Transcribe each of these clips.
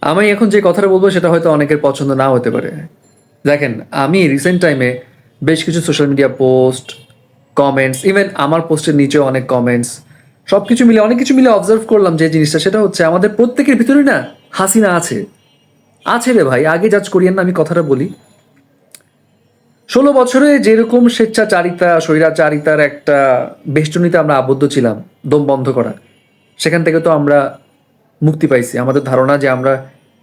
আমি এখন যে কথাটা বলবো সেটা হয়তো অনেকের পছন্দ নাও হতে পারে। দেখেন, আমি রিসেন্ট টাইমে বেশ কিছু social media post, comments, even আমার পোস্টের নিচেও অনেক কমেন্টস, সব কিছু মিলে অনেক কিছু মিলে অবজার্ভ করলাম যে জিনিসটা সেটা হচ্ছে আমাদের প্রত্যেকের ভিতরে না হাসিনা আছে। আছে রে ভাই, আগে জাজ করিয়েন না, আমি কথাটা বলি। 16 বছরে যেরকম স্বেচ্ছাচারিতা স্বৈরাচারিতার একটা বেষ্টনীতে আমরা আবদ্ধ ছিলাম, দম বন্ধ করা, সেখান থেকে তো আমরা মুক্তি পাইছি। আমাদের ধারণা যে আমরা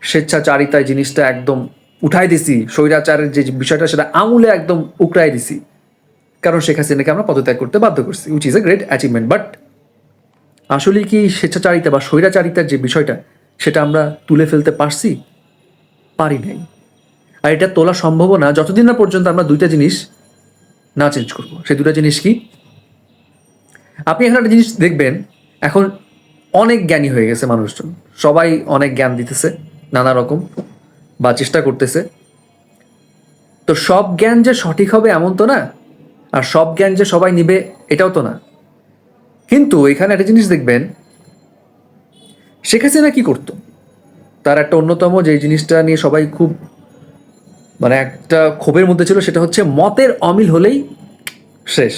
স্বেচ্ছাচারিতায় জিনিসটা একদম উঠাই দিছি, স্বৈরাচারের যে বিষয়টা সেটা আঙুলে একদম উকড়াই দিছি, কারণ শেখ হাসিনাকে আমরা পদত্যাগ করতে বাধ্য করছি, which is a great achievement. But আসলে কি স্বেচ্ছাচারিতা বা স্বৈরাচারিতার যে বিষয়টা সেটা আমরা তুলে ফেলতে পারছি? পারি নাই। আর এটা তোলা সম্ভব না যতদিন না পর্যন্ত আমরা দুইটা জিনিস না চেঞ্জ করবো। সেই দুটা জিনিস কি? আপনি এখন একটা জিনিস দেখবেন, এখন অনেক জ্ঞানী হয়ে গেছে মানুষজন, সবাই অনেক জ্ঞান দিতেছে নানা রকম, বা চেষ্টা করতেছে। তো সব জ্ঞান যে সঠিক হবে এমন তো না, আর সব জ্ঞান যে সবাই নিবে এটাও তো না। কিন্তু এখানে একটা জিনিস দেখবেন, শেখ হাসিনা কি করতো, তার একটা অন্যতম যে জিনিসটা নিয়ে সবাই খুব মানে একটা ক্ষোভের মধ্যে ছিল, সেটা হচ্ছে মতের অমিল হলেই শেষ।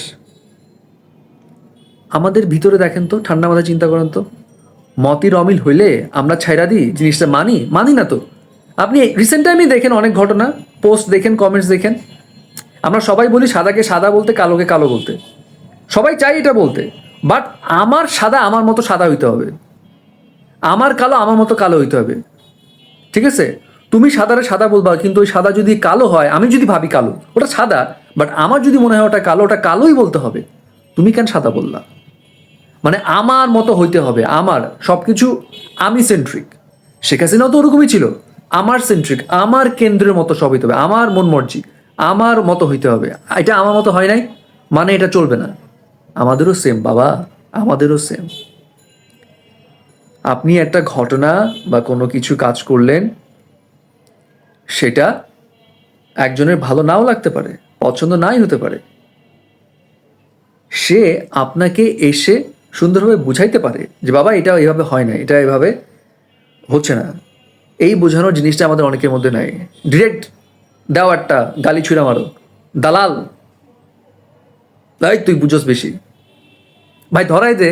আমাদের ভিতরে দেখেন তো, ঠান্ডা মাথায় চিন্তা করেন তো, মতের অমিল হইলে আমরা ছাইরা দিই জিনিসটা, মানি মানি না তো। আপনি রিসেন্ট টাইমে দেখেন অনেক ঘটনা, পোস্ট দেখেন, কমেন্টস দেখেন, আমরা সবাই বলি সাদাকে সাদা বলতে, কালোকে কালো বলতে, সবাই চাই এটা বলতে। বাট আমার সাদা আমার মতো সাদা হইতে হবে, আমার কালো আমার মতো কালো হইতে হবে, ঠিক আছে? তুমি সাদারে সাদা বলবা, কিন্তু ওই সাদা যদি কালো হয়, আমি যদি ভাবি কালো ওটা সাদা, বাট আমার যদি মনে হয় ওটা কালো, ওটা কালোই বলতে হবে। তুমি কেন সাদা বললা? মানে আমার মতো হইতে হবে, আমার সব কিছু আমি সেন্ট্রিক। শেখ হাসিনাও তো ওরকমই ছিল, আমার সেন্ট্রিক, আমার কেন্দ্রের মতো সব হইতে হবে, আমার মন মর্জি, আমার মতো হইতে হবে। এটা আমার মতো হয় নাই মানে এটা চলবে না। আমাদেরও সেম বাবা, আমাদেরও সেম। আপনি একটা ঘটনা বা কোনো কিছু কাজ করলেন, সেটা একজনের ভালো নাও লাগতে পারে, পছন্দ নাই হতে পারে, সে আপনাকে এসে সুন্দরভাবে বুঝাইতে পারে যে বাবা এটা এভাবে হয় না, এটা এভাবে হচ্ছে না। এই বোঝানোর জিনিসটা আমাদের অনেকের মধ্যে নাই। ডিরেক্ট দাও একটা গালি ছুঁড়া মারো, দালাল, তাই তুই বুঝোস বেশি। ভাই ধরাই দে,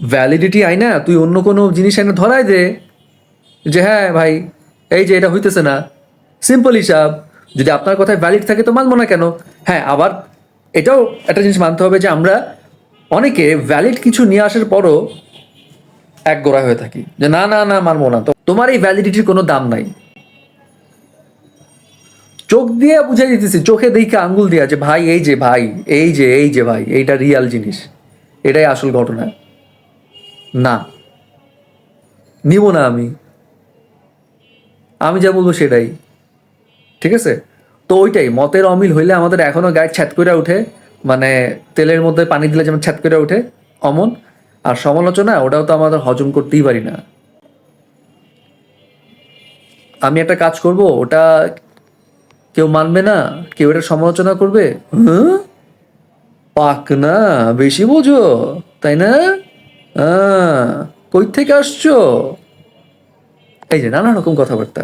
ভ্যালিডিটি আই না, তুই অন্য কোনো জিনিস আইনা ধরাই দে যে হ্যাঁ ভাই এই যে এটা হইতেছে না, সিম্পল হিসাব। যদি আপনার কথায় ভ্যালিড থাকে তো মানবো না কেন? হ্যাঁ, আবার এটাও একটা জিনিস মানতে হবে যে আমরা অনেকে ভ্যালিড কিছু নিয়ে আসার পরও এক গোড়া হয়ে থাকি যে না না না মানবো না, তো তোমার এই ভ্যালিডিটির কোনো দাম নাই। চোখ দিয়ে বুঝাই দিতেছি, চোখে দেখে আঙ্গুল দিয়া যে ভাই এই যে ভাই, এই যে ভাই এইটা রিয়াল জিনিস, এটাই আসল ঘটনা। না, নিব না আমি, আমি যা বলবো সেটাই, ঠিক আছে? তো ওইটাই মতের অমিল হইলে আমাদের এখনো গায়ে ছ্যাত করে উঠে, মানে তেলের মধ্যে পানি দিলে যেমন ছ্যাত করে উঠে অমন। আর সমালোচনা ওটাও তো আমাদের হজম করতেই পারি না। আমি একটা কাজ করব, ওটা কেউ মানবে না, কেউ এটা সমালোচনা করবে, হ্যাঁ পাক না, বেশি বোঝো তাই না, হ্যাঁ কই থেকে আসছো, এই যে নানা রকম কথাবার্তা।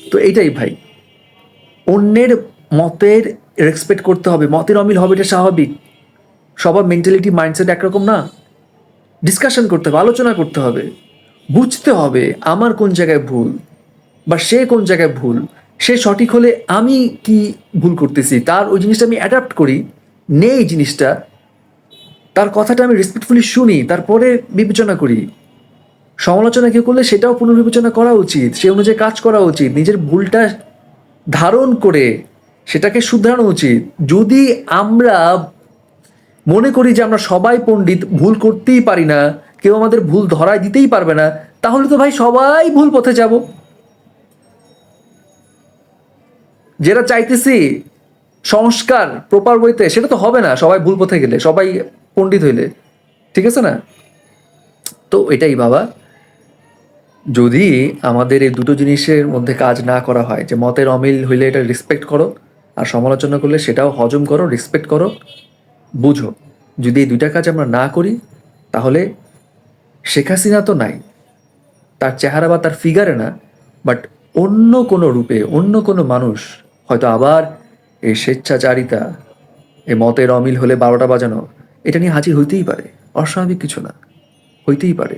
তো এইটাই ভাই, অন্যের মতের রেসপেক্ট করতে হবে, মতের অমিল হবে এটা স্বাভাবিক। সবার মেন্টালিটি মাইন্ডসেট একরকম না। ডিসকাশন করতে হবে, আলোচনা করতে হবে, বুঝতে হবে আমার কোন জায়গায় ভুল বা সে কোন জায়গায় ভুল। সে সঠিক হলে আমি কি ভুল করতেছি, তার ওই জিনিসটা আমি অ্যাডাপ্ট করি, নেই জিনিসটা, তার কথাটা আমি রেসপেক্টফুলি শুনি, তারপরে বিবেচনা করি। সমালোচনা কেউ করলে সেটাও পুনর্বিবেচনা করা উচিত, সে অনুযায়ী কাজ করা উচিত, নিজের ভুলটা ধারণ করে সেটাকে শুধরানো উচিত। যদি আমরা মনে করি যে আমরা সবাই পণ্ডিত, ভুল করতেই পারি না, কেউ আমাদের ভুল ধরায় দিতেই পারবে না, তাহলে তো ভাই সবাই ভুল পথে যাব। যেটা চাইতেছি সংস্কার প্রপার ওয়েতে, সেটা তো হবে না সবাই ভুল পথে গেলে, সবাই পণ্ডিত হইলে, ঠিক আছে না? তো এটাই বাবা, যদি আমাদের এই দুটো জিনিসের মধ্যে কাজ না করা হয়, যে মতের অমিল হইলে এটা রেসপেক্ট করো, আর সমালোচনা করলে সেটাও হজম করো, রেসপেক্ট করো, বুঝো, যদি এই দুইটা কাজ আমরা না করি, তাহলে শেখ হাসিনা তো নাই, তার চেহারা বা তার ফিগারে না, বাট অন্য কোনো রূপে অন্য কোনো মানুষ হয়তো আবার এই স্বেচ্ছাচারিতা, এই মতের অমিল হলে 12টা বাজানো, এটা নিয়ে হাজির হইতেই পারে। অস্বাভাবিক কিছু না, হইতেই পারে।